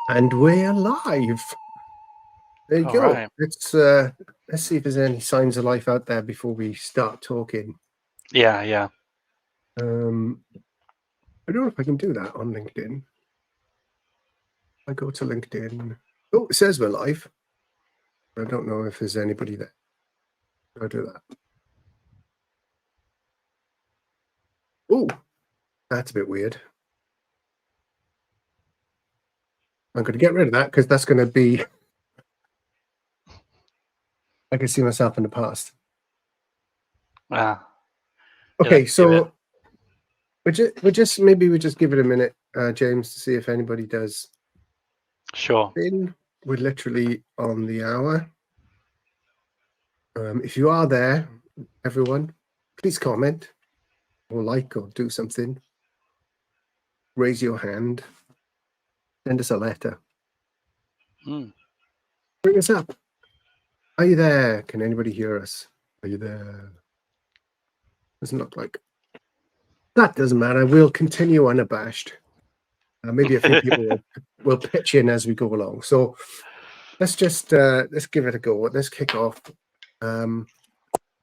And we're live. There you All go. right. Let's see if there's any signs of life out there before we start talking. Yeah, yeah. I don't know if I can do that on LinkedIn. I go to LinkedIn. Oh, it says we're live. I don't know if there's anybody there. I'll do that. Oh, that's a bit weird. I'm going to get rid of that because that's going to be. I can see myself in the past. Ah, yeah, Okay, let's do it. so we just give it a minute, James, to see if anybody does. Sure. We're literally on the hour. If you are there, everyone, please comment or like or do something. Raise your hand. Send us a letter. Mm. Bring us up. Are you there? Can anybody hear us? Are you there? Doesn't look like. That doesn't matter. We'll continue unabashed. Maybe a few people will pitch in as we go along. So let's just let's give it a go. Let's kick off. So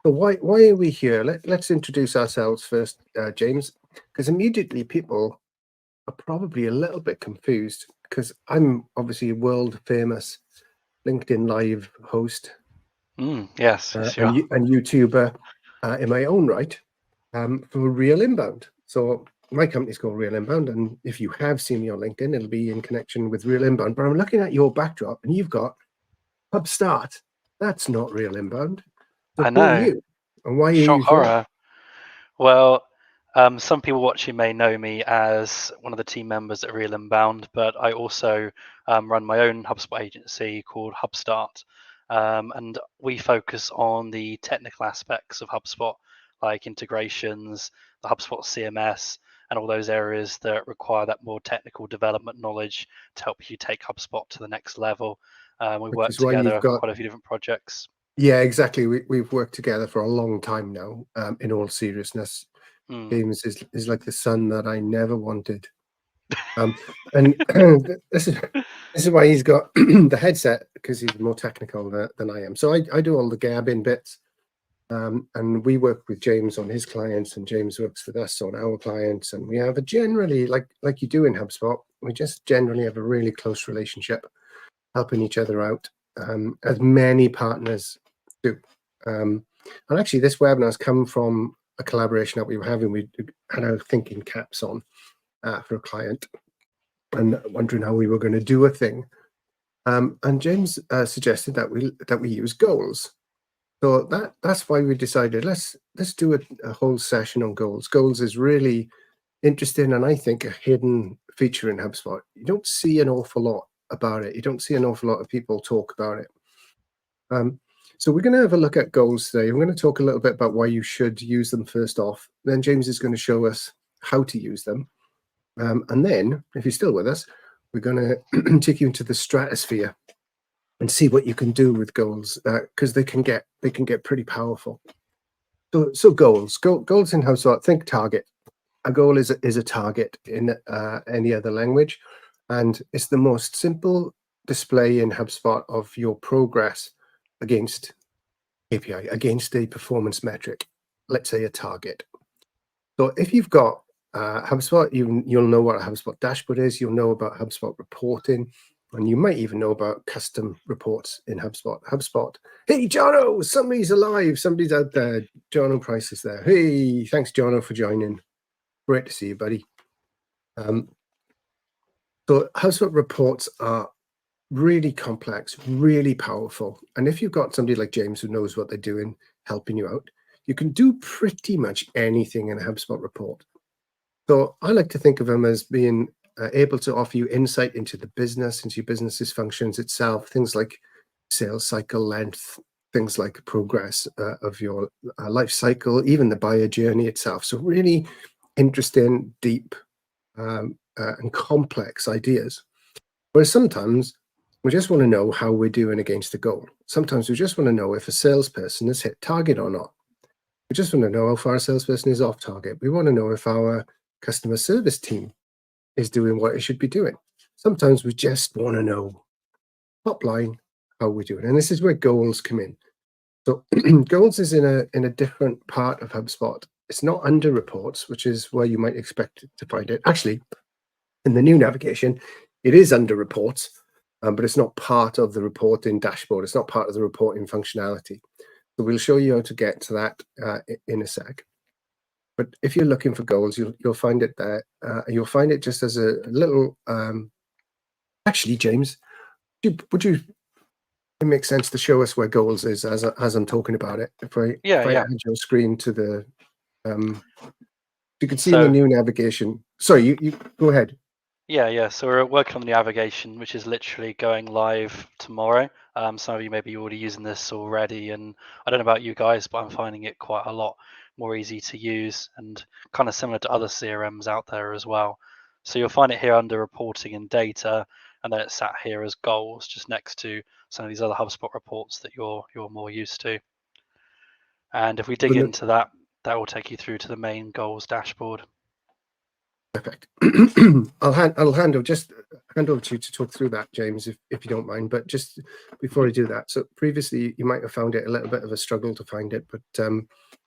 why are we here? Let's introduce ourselves first, James, because immediately people are probably a little bit confused because I'm obviously a world famous LinkedIn Live host Yes, yes, you are. and YouTuber in my own right for Real Inbound. So my company's called Real Inbound, and if you have seen me on LinkedIn, it'll be in connection with Real Inbound. But I'm looking at your backdrop, and you've got HubStart. That's not Real Inbound. So I who are know. you, and why are Shock you here? horror. Well, some people watching may know me as one of the team members at Real Inbound, but I also run my own HubSpot agency called HubStart. And we focus on the technical aspects of HubSpot, like integrations, the HubSpot CMS, and all those areas that require that more technical development knowledge to help you take HubSpot to the next level. We Which work is why you've together got. quite a few different projects. Yeah, exactly. We've worked together for a long time now. In all seriousness, Mm. James is like the son that I never wanted. And this is why he's got the headset, because he's more technical than I am. So I do all the gabbing bits, and we work with James on his clients, and James works with us on our clients, and we have a generally like you do in HubSpot. We just generally have a really close relationship, helping each other out, as many partners do. And actually, this webinar has come from a collaboration that we were having. We had our thinking caps on for a client and wondering how we were going to do a thing. And James suggested that we use goals. So that's why we decided let's do a whole session on goals. Goals is really interesting, and I think a hidden feature in HubSpot. You don't see an awful lot about it. You don't see an awful lot of people talk about it. So we're going to have a look at goals today. We're going to talk a little bit about why you should use them first off. Then James is going to show us how to use them. And then, if you're still with us, we're going to take you into the stratosphere and see what you can do with goals, because they can get pretty powerful. So goals in HubSpot. Think target. A goal is a target in any other language, and it's the most simple display in HubSpot of your progress against KPI, against a performance metric. Let's say a target. So if you've got HubSpot, you'll know what a HubSpot dashboard is. You'll know about HubSpot reporting, and you might even know about custom reports in HubSpot. HubSpot. Hey, Jono, somebody's alive. Somebody's out there. Jono Price is there. Hey, thanks, Jono, for joining. Great to see you, buddy. So HubSpot reports are really complex, really powerful. And if you've got somebody like James who knows what they're doing, helping you out, you can do pretty much anything in a HubSpot report. So I like to think of them as being able to offer you insight into the business, into your business's functions itself, things like sales cycle length, things like progress of your life cycle, even the buyer journey itself. So really interesting, deep, and complex ideas. Whereas sometimes we just want to know how we're doing against the goal. Sometimes we just want to know if a salesperson has hit target or not. We just want to know how far a salesperson is off target. We want to know if our customer service team is doing what it should be doing. sometimes we just want to know top line how we're doing, and this is where goals come in. So goals is in a different part of HubSpot. It's not under reports, which is where you might expect to find it. Actually, in the new navigation, it is under reports, but it's not part of the reporting dashboard. It's not part of the reporting functionality. So we'll show you how to get to that in a sec. But if you're looking for goals, you'll find it there. You'll find it just as a little. Actually, James, would you? It makes sense to show us where goals is as I'm talking about it. If I Yeah. add your screen to the, you can see in the So new navigation. Sorry, you go ahead. yeah. So we're working on the navigation, which is literally going live tomorrow. Some of you may be already using this already, and I don't know about you guys, but I'm finding it quite a lot more easy to use and kind of similar to other CRMs out there as well. So you'll find it here under reporting and data, and then it's sat here as goals, just next to some of these other HubSpot reports that you're more used to. And if we dig into that, that will take you through to the main goals dashboard. Perfect. I'll hand over to you to talk through that, James, if you don't mind. But just before I do that, so previously you might have found it a little bit of a struggle to find it, but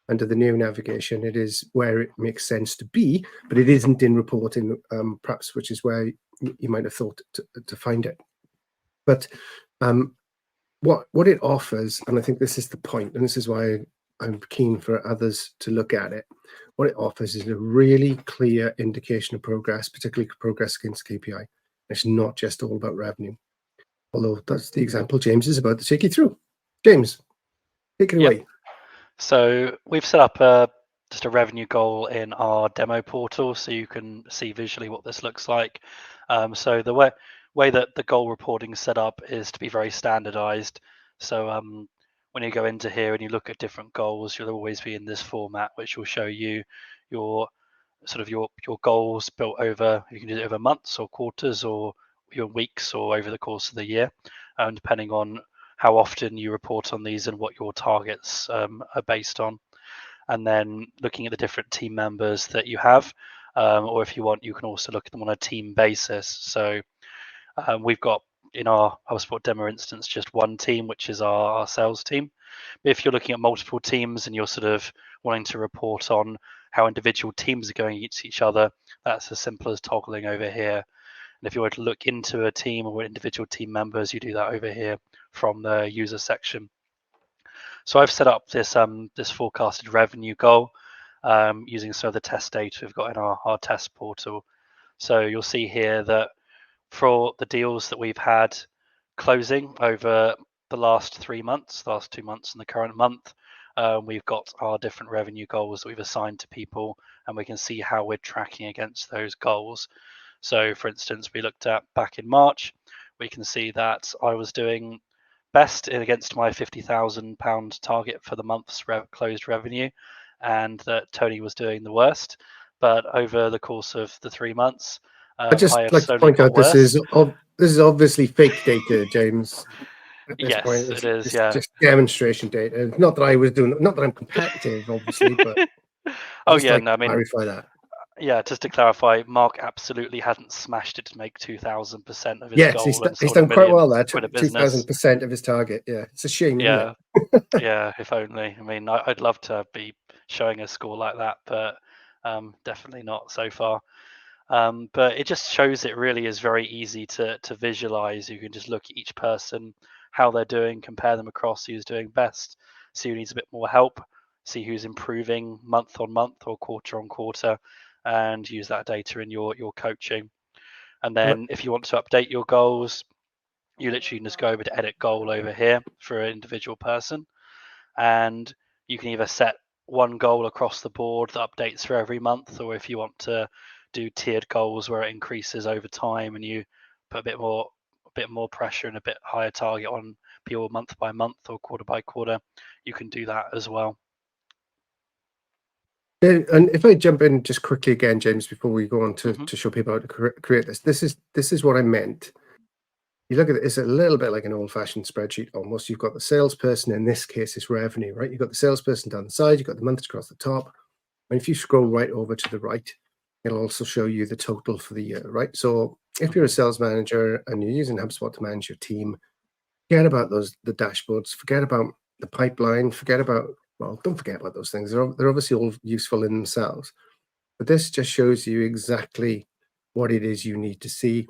under the new navigation, it is where it makes sense to be, but it isn't in reporting, perhaps, which is where you might have thought to find it. But what it offers, and I think this is the point, and this is why I'm keen for others to look at it. What it offers is a really clear indication of progress, particularly progress against KPI. It's not just all about revenue, although that's the example James is about to take you through. James, take it away. So we've set up just a revenue goal in our demo portal, so you can see visually what this looks like. So the way that the goal reporting is set up is to be very standardized. So when you go into here and you look at different goals, you'll always be in this format, which will show you your your goals built over. You can do it over months or quarters or your weeks or over the course of the year, depending on how often you report on these and what your targets are based on. And then looking at the different team members that you have, or if you want, you can also look at them on a team basis. So we've got in our HubSpot demo instance just one team, which is our sales team. But if you're looking at multiple teams and you're sort of wanting to report on how individual teams are going against each other, that's as simple as toggling over here. And if you were to look into a team or individual team members, you do that over here from the user section. So I've set up this forecasted revenue goal using some of the test data we've got in our test portal. So you'll see here that for the deals that we've had closing over the last 3 months, the last 2 months and the current month, we've got our different revenue goals that we've assigned to people, and we can see how we're tracking against those goals. So for instance, we looked at back in March, we can see that I was doing best against my £50,000 target for the month's closed revenue, and that Tony was doing the worst. But over the course of the 3 months, I'd just I have like to slowly point got out this worse. is obviously fake data, James. At this point, Yes, it is. it's Yeah. just demonstration data. Not that I was doing, not that I'm competitive, obviously, but I Oh just yeah. like No, I to mean, clarify that. yeah. Just to clarify, Mark absolutely hadn't smashed it to make 2,000% of his Yes, goal and he's sold a done quite well million there. quid of business. 2,000% of his target. Yeah, it's a shame, isn't it? Yeah. Yeah. If only. I mean, I'd love to be showing a score like that, but definitely not so far. But it just shows it really is very easy to visualize. You can just look at each person, how they're doing, compare them across who's doing best, see who needs a bit more help, see who's improving month on month or quarter on quarter, and use that data in your coaching. And And then if you want to update your goals, you literally can just go over to edit goal over here for an individual person, and you can either set one goal across the board that updates for every month, or if you want to do tiered goals where it increases over time and you put a bit more pressure and a bit higher target on people month by month or quarter by quarter, you can do that as well. and if I jump in just quickly again, James, before we go on to Mm-hmm. show people how to create this, this is what I meant. You look at it, it's a little bit like an old-fashioned spreadsheet almost. You've got the salesperson, in this case, it's revenue, right? You've got the salesperson down the side, you've got the months across the top. And if you scroll right over to the right, it'll also show you the total for the year, right? So if you're a sales manager and you're using HubSpot to manage your team, forget about the dashboards, forget about the pipeline, don't forget about those things. They're obviously all useful in themselves, but this just shows you exactly what it is you need to see.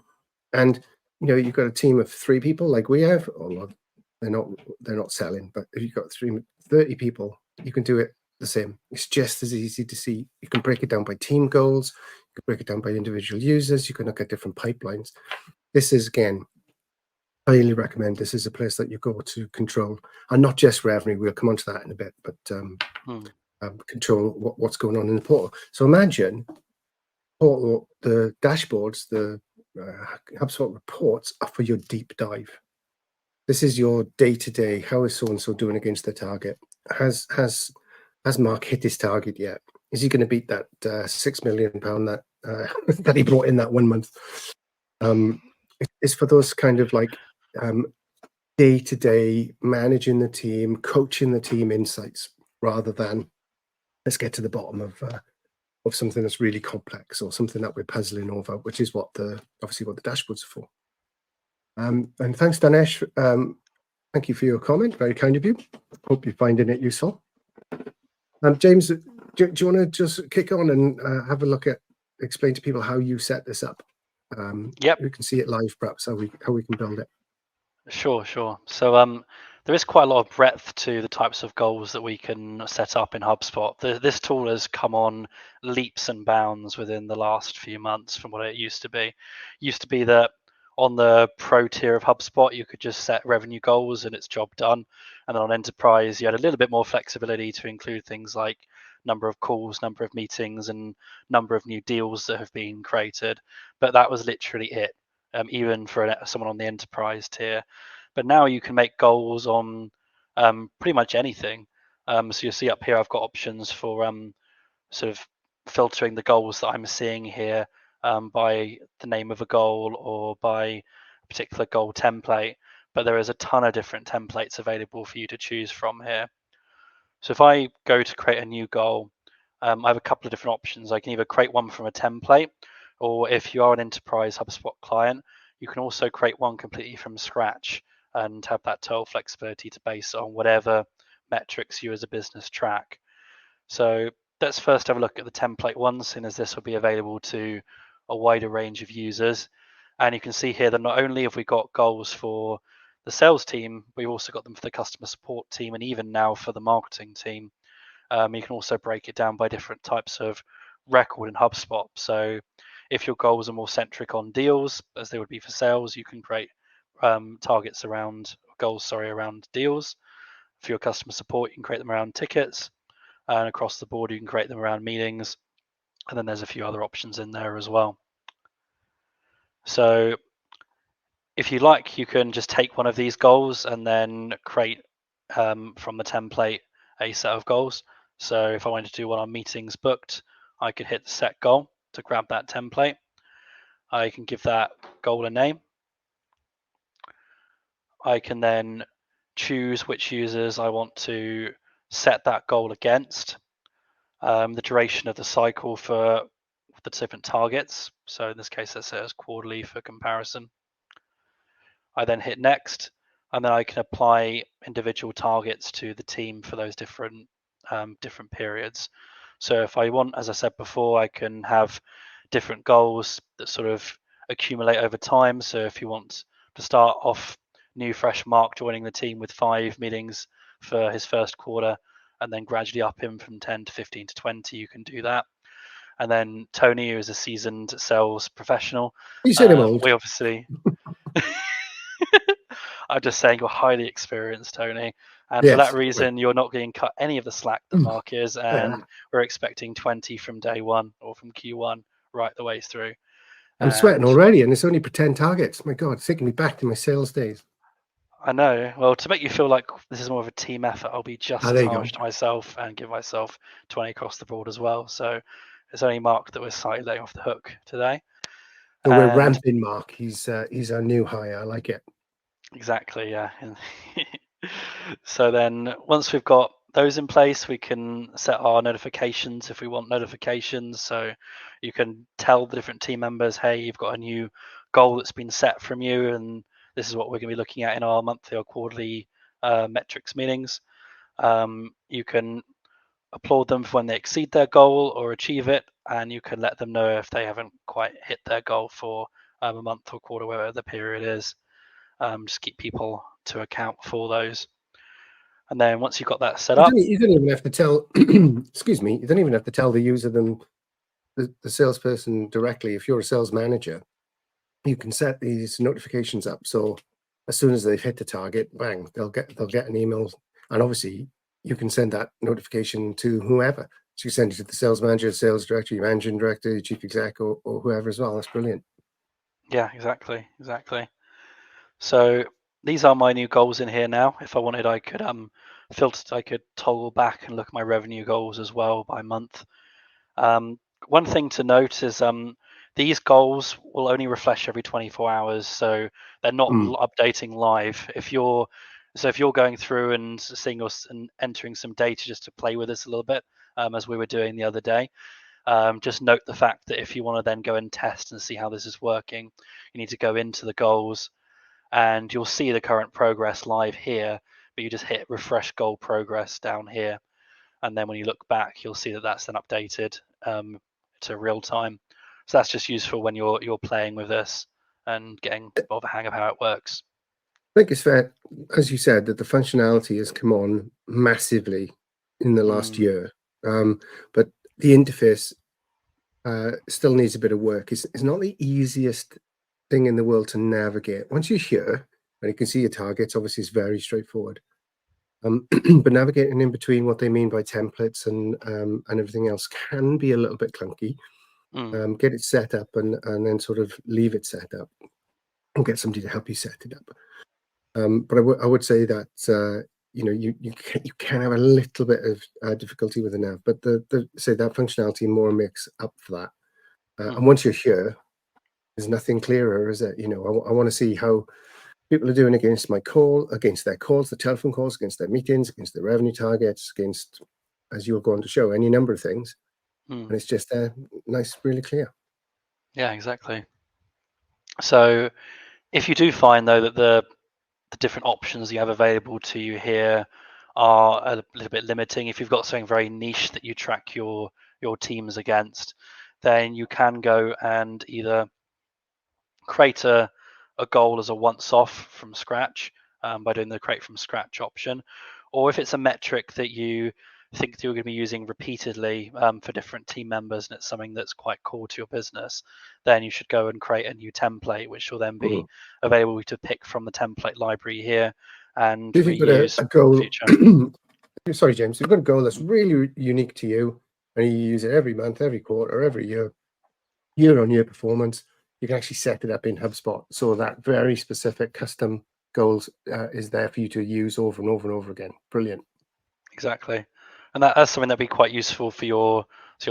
And you've got a team of 3 people like we have, or they're not selling, but if you've got 30 people, you can do it the same. It's just as easy to see. You can break it down by team goals, you can break it down by individual users, you can look at different pipelines. This is, again, highly recommend. This is a place that you go to control, and not just revenue. We'll come on to that in a bit, but control what's going on in the portal. So imagine portal, the dashboards, the HubSpot reports are for your deep dive. This is your day-to-day. How is so-and-so doing against their target? Has Mark hit his target yet? Is he going to beat that £6 million that that he brought in that 1 month? It's for those kind of like day-to-day managing the team, coaching the team insights, rather than let's get to the bottom of something that's really complex or something that we're puzzling over, which is obviously what the dashboards are for. And thanks, Danesh. Thank you for your comment. Very kind of you. Hope you're finding it useful. James, do you want to just kick on and have a look at, explain to people how you set this up? Yep. You can see it live, perhaps, how we can build it. Sure. So there is quite a lot of breadth to the types of goals that we can set up in HubSpot. This tool has come on leaps and bounds within the last few months from what it used to be. It used to be that on the pro tier of HubSpot, you could just set revenue goals and it's job done. And then on enterprise, you had a little bit more flexibility to include things like number of calls, number of meetings, and number of new deals that have been created. But that was literally it. Even for someone on the enterprise tier. But now you can make goals on pretty much anything. So you'll see up here, I've got options for sort of filtering the goals that I'm seeing here by the name of a goal or by a particular goal template. But there is a ton of different templates available for you to choose from here. So if I go to create a new goal, I have a couple of different options. I can either create one from a template, or if you are an enterprise HubSpot client, you can also create one completely from scratch and have that total flexibility to base on whatever metrics you as a business track. So let's first have a look at the template one, seeing as this will be available to a wider range of users. And you can see here that not only have we got goals for the sales team, we've also got them for the customer support team and even now for the marketing team. You can also break it down by different types of record in HubSpot. So if your goals are more centric on deals, as they would be for sales, you can create goals around deals. For your customer support, you can create them around tickets. And across the board, you can create them around meetings. And then there's a few other options in there as well. So if you like, you can just take one of these goals and then create from the template a set of goals. So if I wanted to do one on meetings booked, I could hit the set goal to grab that template. I can give that goal a name. I can then choose which users I want to set that goal against, the duration of the cycle for the different targets. So in this case, let's say it's quarterly for comparison. I then hit next, and then I can apply individual targets to the team for those different periods. So if I want, as I said before, I can have different goals that sort of accumulate over time. So if you want to start off new, fresh Mark joining the team with 5 meetings for his first quarter, and then gradually up him from 10 to 15 to 20, you can do that. And then Tony, who is a seasoned sales professional, You said him old. we obviously. I'm just saying you're highly experienced, Tony, and for that reason, you're not getting cut any of the slack that Mark is, and we're expecting 20 from day one or from Q1 right the way through. I'm sweating already, and it's only pretend targets. My God, it's taking me back to my sales days. I know. Well, to make you feel like this is more of a team effort, I'll be just as harsh to myself and give myself 20 across the board as well. So it's only Mark that we're slightly letting off the hook today. So we're ramping Mark. He's our new hire. I like it. Exactly, yeah. So then once we've got those in place, we can set our notifications if we want notifications. So you can tell the different team members, hey, you've got a new goal that's been set from you, and this is what we're going to be looking at in our monthly or quarterly metrics meetings. You can applaud them for when they exceed their goal or achieve it, and you can let them know if they haven't quite hit their goal for a month or quarter, whatever the period is. Just keep people to account for those. And then once you've got that set up, You don't even have to tell, excuse me, you don't even have to tell the user the salesperson directly. If you're a sales manager, you can set these notifications up. So as soon as they've hit the target, bang, they'll get an email. And obviously you can send that notification to whoever. So you send it to the sales manager, sales director, your managing director, your chief exec, or whoever as well. That's brilliant. yeah, exactly. So these are my new goals in here now. If I wanted, I could filter, I could toggle back and look at my revenue goals as well by month. One thing to note is these goals will only refresh every 24 hours, so they're not updating live. If you're going through and seeing us and entering some data just to play with us a little bit, as we were doing the other day, just note the fact that if you want to then go and test and see how this is working, you need to go into the goals, and you'll see the current progress live here, but you just hit refresh goal progress down here, and then when you look back, you'll see that that's then updated to real time. So that's just useful when you're playing with this and getting more of a hang of how it works. I think it's fair, as you said, that the functionality has come on massively in the last year, but the interface still needs a bit of work. It's not the easiest thing in the world to navigate. Once you're here and you can see your targets, obviously it's very straightforward. But navigating in between what they mean by templates and everything else can be a little bit clunky. Get it set up and then sort of leave it set up, or get somebody to help you set it up. But I would say that you can have a little bit of difficulty with the nav, but say that functionality more makes up for that. And once you're here, there's nothing clearer, is it? I want to see how people are doing against their calls, the telephone calls, against their meetings, against their revenue targets, against, as you're going to show, any number of things. And it's just nice, really clear. Yeah, exactly. So if you do find though that the different options you have available to you here are a little bit limiting, if you've got something very niche that you track your teams against, then you can go and either create a goal as a once-off from scratch by doing the create from scratch option, or if it's a metric that you think that you're going to be using repeatedly for different team members and it's something that's quite core to your business, then you should go and create a new template, which will then be available to pick from the template library here and If you've got reuse a goal, in the future. sorry, James, you've got a goal that's really unique to you, and you use it every month, every quarter, every year-on-year performance, you can actually set it up in HubSpot. So that very specific custom goals is there for you to use over and over and over again. Brilliant. Exactly. And that's something that'd be quite useful for your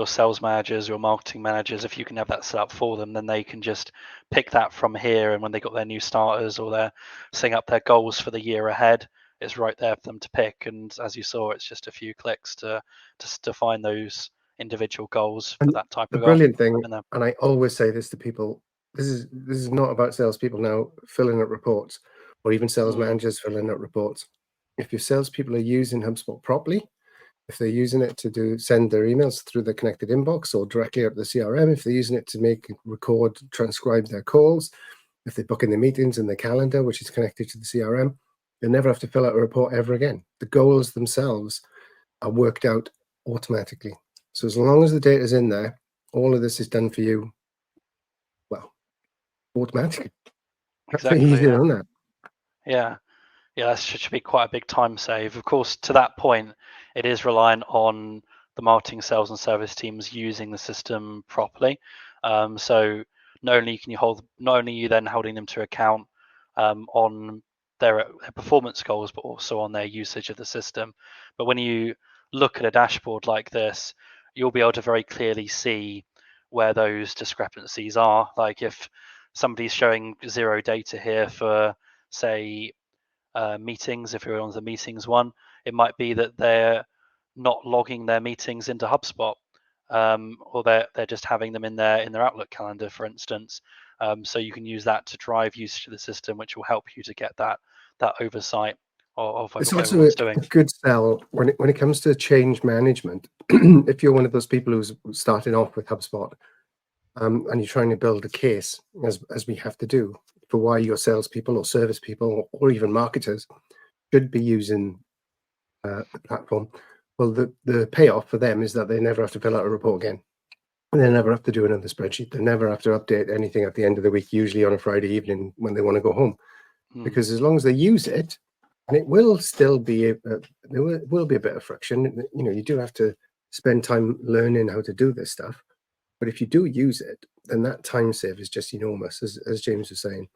sales managers, your marketing managers. If you can have that set up for them, then they can just pick that from here. And when they got their new starters or they're setting up their goals for the year ahead, it's right there for them to pick. And as you saw, it's just a few clicks to define those individual goals for that type The of goal. brilliant thing, and I always say this to people, this is not about salespeople now filling out reports, or even sales managers filling out reports. If your salespeople are using HubSpot properly, if they're using it to send their emails through the connected inbox or directly out to the CRM, if they're using it to record, transcribe their calls, if they book in their meetings in their calendar, which is connected to the CRM, they'll never have to fill out a report ever again. The goals themselves are worked out automatically. So as long as the data is in there, all of this is done for you, well, automatically. Exactly. Easier than that. Yeah. Yeah, that should be quite a big time save. Of course, to that point, it is reliant on the marketing, sales, and service teams using the system properly. So not only are you then holding them to account on their performance goals, but also on their usage of the system. But when you look at a dashboard like this, you'll be able to very clearly see where those discrepancies are. Like if somebody's showing zero data here for, say, meetings, if you're on the meetings one, it might be that they're not logging their meetings into HubSpot, or they're just having them in their Outlook calendar, for instance. So you can use that to drive usage of the system, which will help you to get that oversight of It's what also everyone's a doing. good sell when it comes to change management. If you're one of those people who's starting off with HubSpot, and you're trying to build a case, as we have to do, for why your salespeople or service people or even marketers should be using the platform. Well, the payoff for them is that they never have to fill out a report again. And they never have to do another spreadsheet. They never have to update anything at the end of the week, usually on a Friday evening when they want to go home. Because as long as they use it, and it will still be there will be a bit of friction. You know, you do have to spend time learning how to do this stuff. But if you do use it, then that time save is just enormous, as James was saying.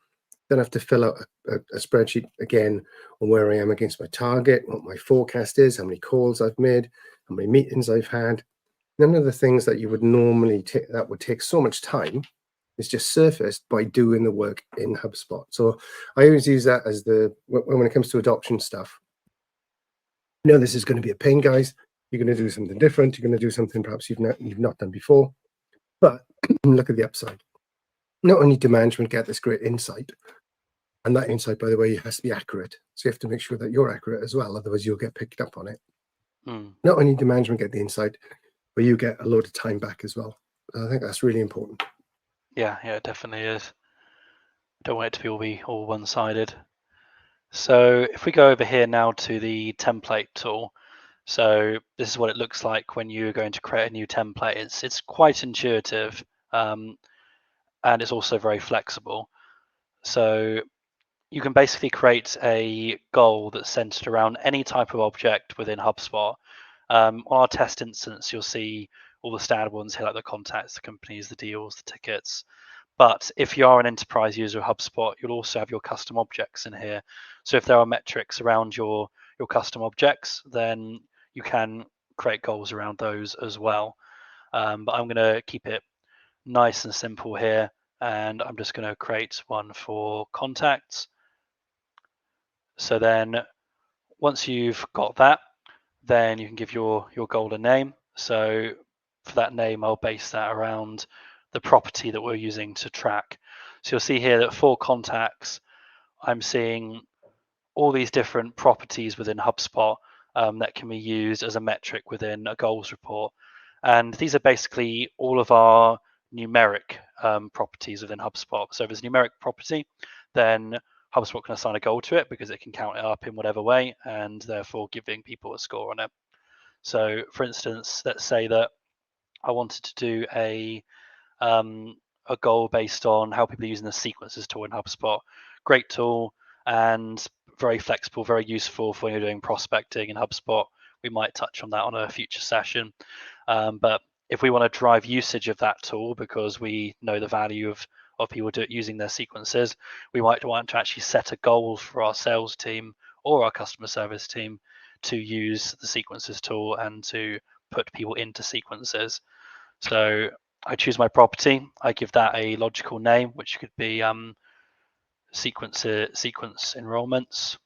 Don't have to fill out a spreadsheet again on where I am against my target, what my forecast is, how many calls I've made, how many meetings I've had. None of the things that you would normally take that would take so much time is just surfaced by doing the work in HubSpot. So I always use that as when it comes to adoption stuff. You know, this is going to be a pain, guys. You're going to do something different. You're going to do something perhaps you've not done before. But look at the upside. Not only do management get this great insight, and that insight, by the way, has to be accurate. So you have to make sure that you're accurate as well. Otherwise, you'll get picked up on it. Not only do management get the insight, but you get a load of time back as well. I think that's really important. Yeah, it definitely is. Don't want it to be all one-sided. So if we go over here now to the template tool, so this is what it looks like when you're going to create a new template. It's quite intuitive, and it's also very flexible. So you can basically create a goal that's centered around any type of object within HubSpot. On our test instance, you'll see all the standard ones here, like the contacts, the companies, the deals, the tickets. But if you are an enterprise user of HubSpot, you'll also have your custom objects in here. So if there are metrics around your custom objects, then you can create goals around those as well. But I'm going to keep it nice and simple here, and I'm just going to create one for contacts. So then once you've got that, then you can give your goal a name. So for that name, I'll base that around the property that we're using to track. So you'll see here that for contacts, I'm seeing all these different properties within HubSpot that can be used as a metric within a goals report. And these are basically all of our numeric properties within HubSpot. So if there's a numeric property, then HubSpot can assign a goal to it because it can count it up in whatever way, and therefore giving people a score on it. So for instance, let's say that I wanted to do a goal based on how people are using the sequences tool in HubSpot. Great tool and very flexible, very useful for when you're doing prospecting in HubSpot. We might touch on that on a future session. But if we want to drive usage of that tool because we know the value of people using their sequences, we might want to actually set a goal for our sales team or our customer service team to use the sequences tool and to put people into sequences. So I choose my property. I give that a logical name, which could be sequence enrollments.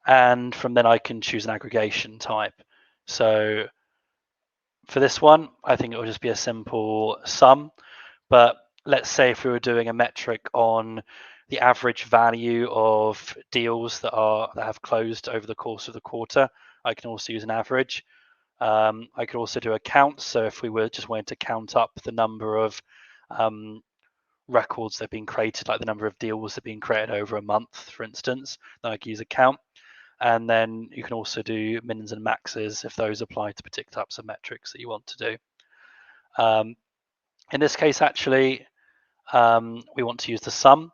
And from then I can choose an aggregation type. So for this one, I think it will just be a simple sum. But let's say if we were doing a metric on the average value of deals that have closed over the course of the quarter, I can also use an average. I could also do a count. So if we were just wanting to count up the number of records that have been created, like the number of deals that have been created over a month, for instance, then I could use a count. And then you can also do mins and maxes if those apply to particular types of metrics that you want to do. In this case, actually, we want to use the sum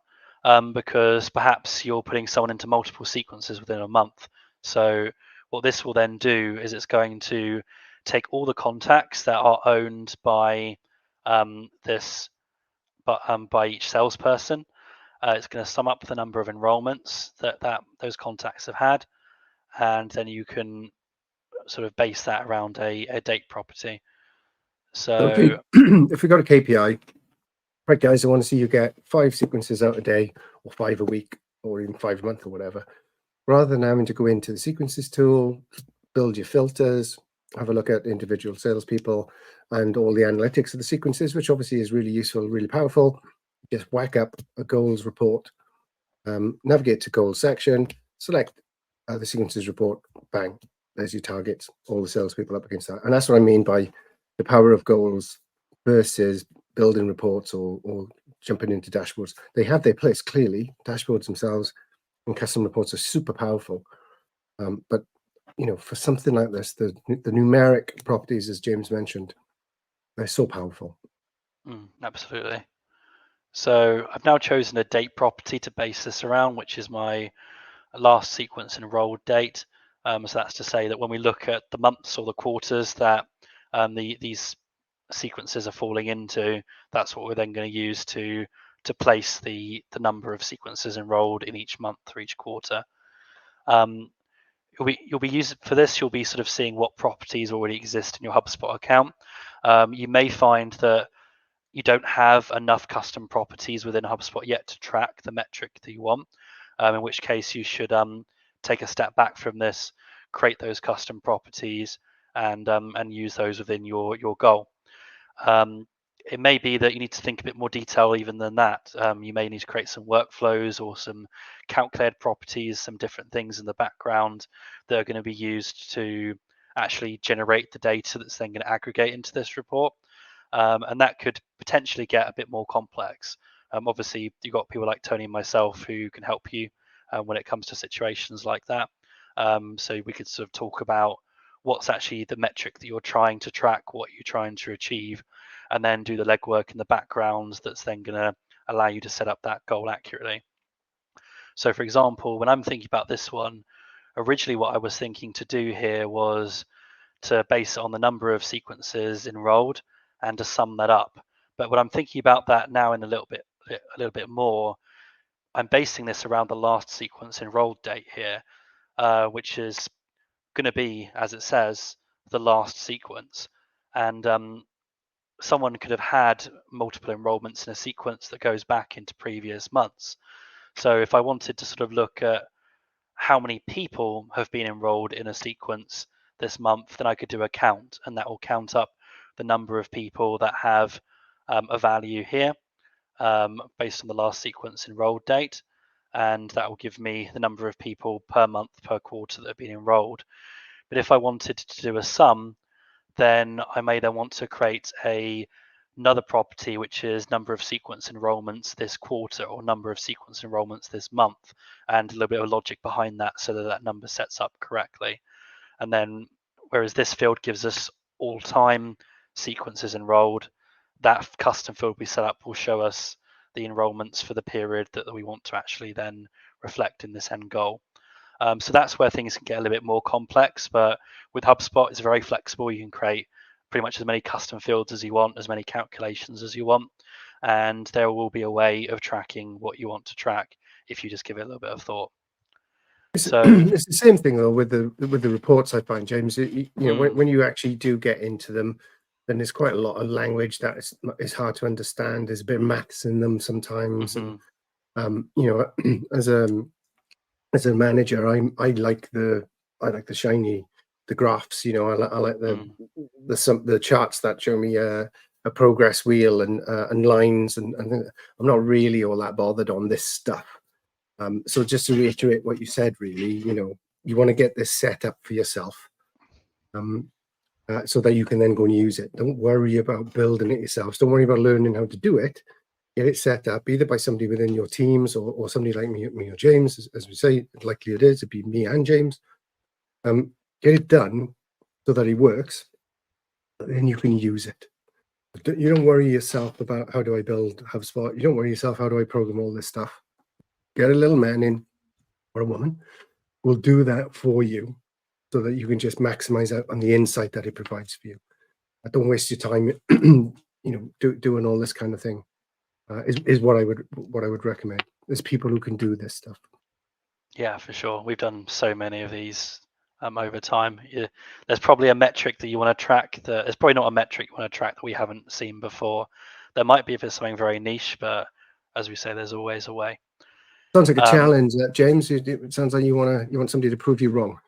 because perhaps you're putting someone into multiple sequences within a month. So what this will then do is it's going to take all the contacts that are owned by by each salesperson. It's going to sum up the number of enrollments that those contacts have had, and then you can sort of base that around a date property. So if we got a KPI, right, guys, I want to see you get 5 sequences out a day, or 5 a week, or even 5 a month, or whatever. Rather than having to go into the sequences tool, build your filters, have a look at individual salespeople and all the analytics of the sequences, which obviously is really useful, really powerful. Just whack up a goals report, navigate to goals section, select the sequences report, bang, there's your targets, all the salespeople up against that. And that's what I mean by the power of goals versus building reports or jumping into dashboards. They have their place, clearly. Dashboards themselves and custom reports are super powerful. But for something like this, the numeric properties, as James mentioned, they're so powerful. Absolutely. So I've now chosen a date property to base this around, which is my last sequence enrolled date. So that's to say that when we look at the months or the quarters that these sequences are falling into, that's what we're then going to use to place the number of sequences enrolled in each month or each quarter. You'll be using for this. You'll be sort of seeing what properties already exist in your HubSpot account. You may find that you don't have enough custom properties within HubSpot yet to track the metric that you want. In which case you should take a step back from this, create those custom properties, and use those within your goal. It may be that you need to think a bit more detail even than that. You may need to create some workflows or some calculated properties, some different things in the background that are going to be used to actually generate the data that's then going to aggregate into this report. And that could potentially get a bit more complex. Obviously, you've got people like Tony and myself who can help you when it comes to situations like that. So we could sort of talk about what's actually the metric that you're trying to track, what you're trying to achieve, and then do the legwork in the background that's then going to allow you to set up that goal accurately. So, for example, when I'm thinking about this one, originally what I was thinking to do here was to base it on the number of sequences enrolled and to sum that up. But when I'm thinking about that now in a little bit more, I'm basing this around the last sequence enrolled date here, which is going to be, as it says, the last sequence. And someone could have had multiple enrollments in a sequence that goes back into previous months. So if I wanted to sort of look at how many people have been enrolled in a sequence this month, then I could do a count, and that will count up the number of people that have a value here based on the last sequence enrolled date. And that will give me the number of people per month, per quarter that have been enrolled. But if I wanted to do a sum, then I may then want to create another property, which is number of sequence enrollments this quarter or number of sequence enrollments this month, and a little bit of logic behind that so that that number sets up correctly. And then, whereas this field gives us all time sequences enrolled, that custom field we set up will show us the enrollments for the period that we want to actually then reflect in this end goal. So that's where things can get a little bit more complex, but with HubSpot, it's very flexible. You can create pretty much as many custom fields as you want, as many calculations as you want, and there will be a way of tracking what you want to track if you just give it a little bit of thought. So It's the same thing though with the reports. I find, James, when you actually do get into them, then there's quite a lot of language that is hard to understand. There's a bit of maths in them sometimes, and as a manager, I like the shiny, the graphs. I like the charts that show me a progress wheel and lines, and I'm not really all that bothered on this stuff. So just to reiterate what you said, really, you want to get this set up for yourself, so that you can then go and use it. Don't worry about building it yourselves. Don't worry about learning how to do it. Get it set up either by somebody within your teams or somebody like me or James, as we say, likely it is, it'd be me and James. Get it done so that it works, then you can use it. You don't worry yourself about how do I build HubSpot. You don't worry yourself, how do I program all this stuff. Get a little man in, or a woman, will do that for you so that you can just maximize out on the insight that it provides for you. Don't waste your time, doing all this kind of thing. Is what I would recommend. There's people who can do this stuff. Yeah, for sure. We've done so many of these over time. There's probably a metric that you want to track. There's probably not a metric you want to track that we haven't seen before. There might be if it's something very niche, but as we say, there's always a way. Sounds like a challenge, James. It sounds like you want somebody to prove you wrong.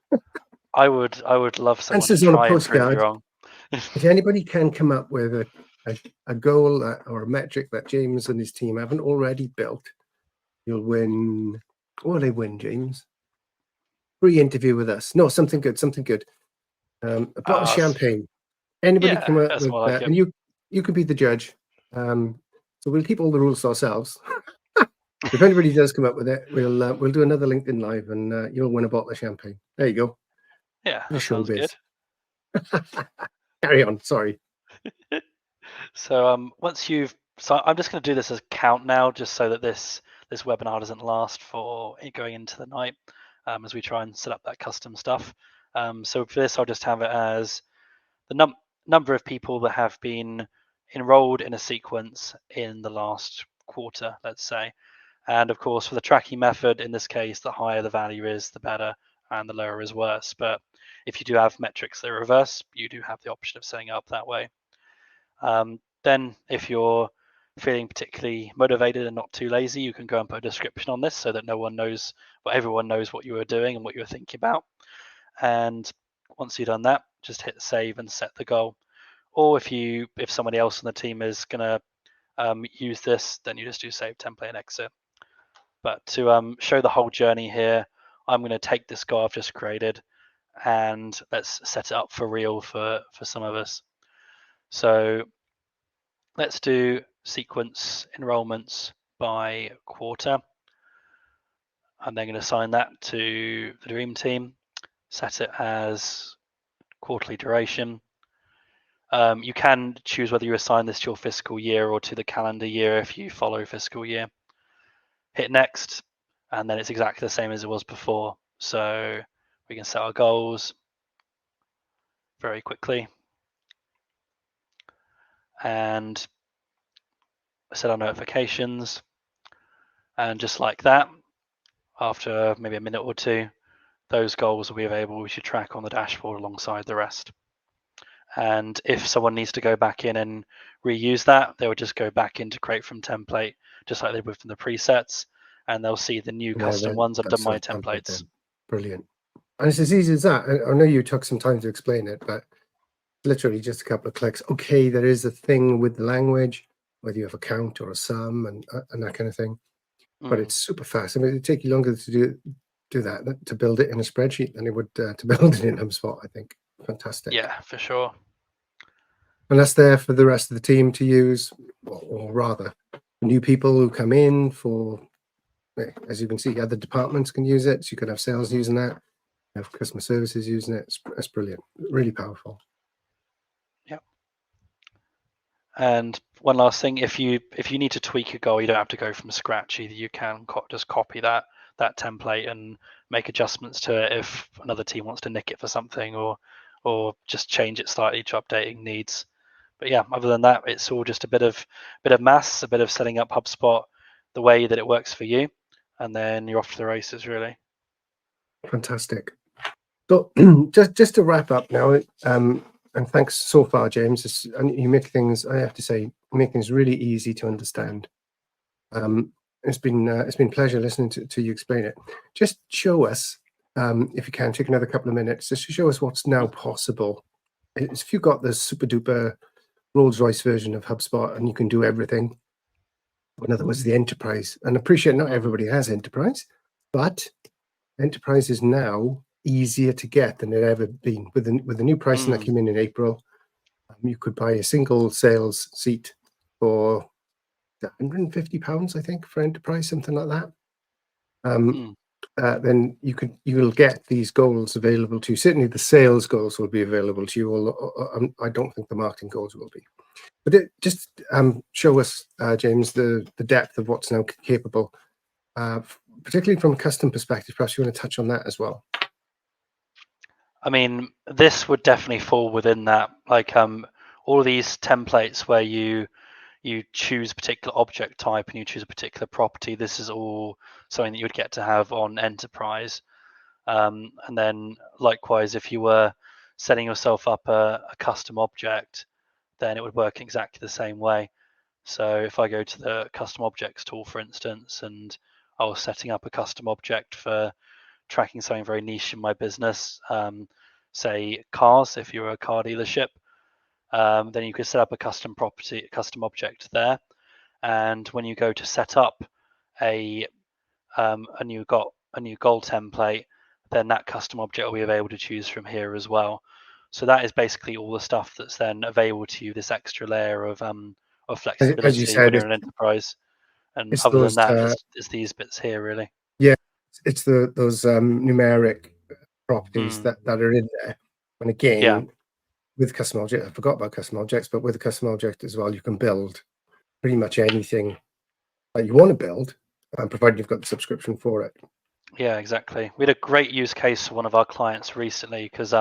I would love someone to Answers on a try and prove me postcard. wrong. If anybody can come up with a goal or a metric that James and his team haven't already built, you'll win. What will they win, James? Free interview with us. No, something good, something good. A bottle of champagne. Anybody Yeah, come up that's with more like that, it. and you can be the judge. So we'll keep all the rules to ourselves. If anybody does come up with it, we'll do another LinkedIn live, and you'll win a bottle of champagne. There you go. Yeah, The that sounds good. showbiz. Carry on. Sorry. So I'm just going to do this as a count now, just so that this webinar doesn't last for it going into the night, as we try and set up that custom stuff. So for this, I'll just have it as the number of people that have been enrolled in a sequence in the last quarter, let's say. And of course, for the tracking method, in this case, the higher the value is, the better, and the lower is worse. But if you do have metrics that are reverse, you do have the option of setting up that way. Then if you're feeling particularly motivated and not too lazy, you can go and put a description on this so that everyone knows what you were doing and what you were thinking about. And once you've done that, just hit save and set the goal. Or if somebody else on the team is going to use this, then you just do save template and exit. But to show the whole journey here, I'm going to take this goal I've just created and let's set it up for real for some of us. So let's do sequence enrollments by quarter. I'm then going to assign that to the dream team, set it as quarterly duration. You can choose whether you assign this to your fiscal year or to the calendar year if you follow fiscal year. Hit next, and then it's exactly the same as it was before. So we can set our goals very quickly and set our notifications. And just like that, after maybe a minute or two, those goals will be available to track on the dashboard alongside the rest. And if someone needs to go back in and reuse that, they would just go back into create from template, just like they would from the presets, and they'll see the new custom ones. I've done my templates. Brilliant. And it's as easy as that. I know you took some time to explain it, but literally just a couple of clicks. Okay, there is a thing with the language, whether you have a count or a sum and that kind of thing. But it's super fast. I mean, it'd take you longer to do that, to build it in a spreadsheet than it would to build it in HubSpot, I think. Fantastic. Yeah, for sure. And that's there for the rest of the team to use, or rather, new people who come in for, as you can see, other departments can use it. So you could have sales using that, have customer services using it. It's brilliant, really powerful. Yep. And one last thing, if you need to tweak a goal, you don't have to go from scratch either. You can just copy that template and make adjustments to it if another team wants to nick it for something, or just change it slightly to updating needs. But yeah, other than that, it's all just a bit of maths, a bit of setting up HubSpot the way that it works for you, and then you're off to the races, really. Fantastic. So just to wrap up now, and thanks so far, James. And you make things, I have to say, you make things really easy to understand. It's been a pleasure listening to you explain it. Just show us, if you can, take another couple of minutes, just to show us what's now possible. If you've got the super duper Rolls-Royce version of HubSpot and you can do everything, in other words, the enterprise, and appreciate not everybody has enterprise, but enterprise is now easier to get than it ever been. With the new pricing that came in April, you could buy a single sales seat for £150, I think, for enterprise, something like that. Then you'll get these goals available to you. Certainly the sales goals will be available to you. I don't think the marketing goals will be. But just show us, James, the depth of what's now capable, particularly from a custom perspective. Perhaps you want to touch on that as well. I mean, this would definitely fall within that. Like all of these templates where you choose a particular object type and you choose a particular property. This is all something that you would get to have on enterprise. And then likewise, if you were setting yourself up a custom object, then it would work exactly the same way. So if I go to the custom objects tool, for instance, and I was setting up a custom object for tracking something very niche in my business, say cars, if you're a car dealership, then you could set up a custom object there. And when you go to set up a new goal template, then that custom object will be available to choose from here as well. So that is basically all the stuff that's then available to you, this extra layer of As you flexibility when said, you're an enterprise. And it's other than those that, it's these bits here really. yeah, it's those numeric properties Mm, that are in there. And yeah, again, with custom object, I forgot about custom objects, but with a custom object as well, you can build pretty much anything that you want to build, provided you've got the subscription for it. yeah, exactly. We had a great use case for one of our clients recently because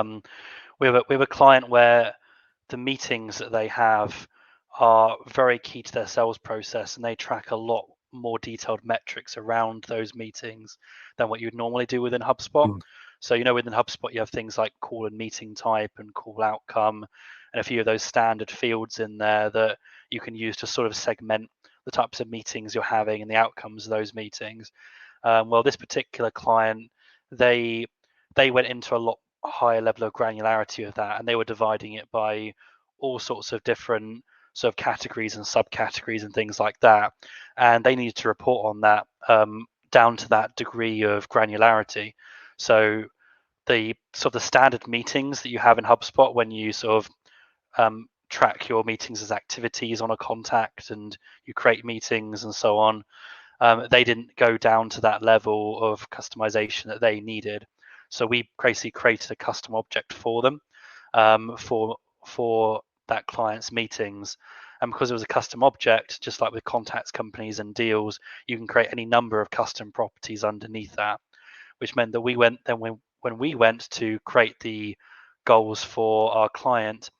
we have a client where the meetings that they have are very key to their sales process, and they track a lot more detailed metrics around those meetings than what you'd normally do within HubSpot. Mm. So, within HubSpot, you have things like call and meeting type and call outcome, and a few of those standard fields in there that you can use to sort of segment the types of meetings you're having and the outcomes of those meetings. Well, this particular client, they went into a lot higher level of granularity of that, and they were dividing it by all sorts of different sort of categories and subcategories and things like that, and they needed to report on that down to that degree of granularity. So the standard meetings that you have in HubSpot when you sort of track your meetings as activities on a contact and you create meetings and so on, they didn't go down to that level of customization that they needed. So we basically created a custom object for them for that client's meetings. And because it was a custom object, just like with contacts, companies, and deals, you can create any number of custom properties underneath that, which meant that when we went to create the goals for our client,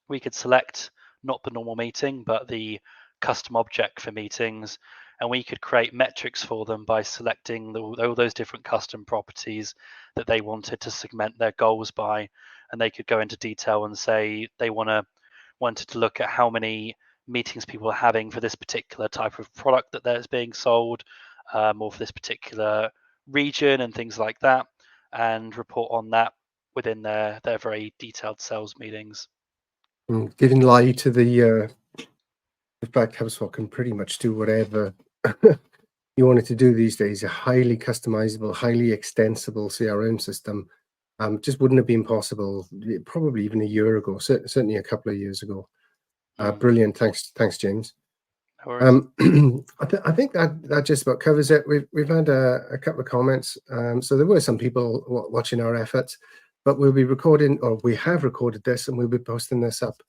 we could select not the normal meeting, but the custom object for meetings. And we could create metrics for them by selecting all those different custom properties that they wanted to segment their goals by. And they could go into detail and say they wanted to look at how many meetings people are having for this particular type of product that's being sold, or for this particular region and things like that, and report on that within their very detailed sales meetings. Giving lie to the fact HubSpot can pretty much do whatever you want it to do these days. A highly customizable, highly extensible CRM system just wouldn't have been possible probably even a year ago, certainly a couple of years ago. Brilliant. Thanks, James. No worries. I think that just about covers it. We've had a couple of comments. So there were some people watching our efforts, but we'll be recording, or we have recorded this, and we'll be posting this up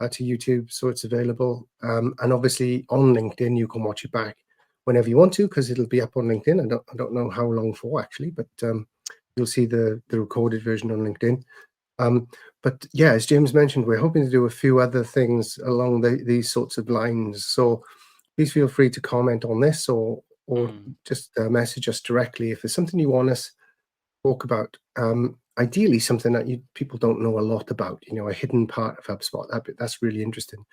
to YouTube, so it's available. And obviously on LinkedIn, you can watch it back whenever you want to, because it'll be up on LinkedIn. I don't know how long for actually, but you'll see the recorded version on LinkedIn. But yeah, as James mentioned, we're hoping to do a few other things along these sorts of lines. So please feel free to comment on this, or just message us directly if there's something you want us to talk about. Ideally, something that people don't know a lot about, a hidden part of HubSpot. That's really interesting.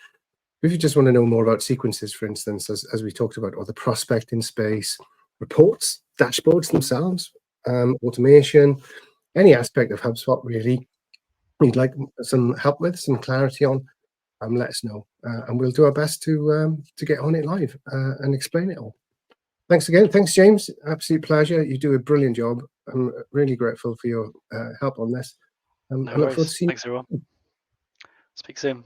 If you just want to know more about sequences, for instance, as we talked about, or the prospecting space, reports, dashboards themselves, automation, any aspect of HubSpot really you'd like some help with, some clarity on, let us know, and we'll do our best to get on it live and explain it all. Thanks again. Thanks, James. Absolute pleasure. You do a brilliant job. I'm really grateful for your help on this. No I look forward worries. to seeing you. Thanks, everyone. Speak soon.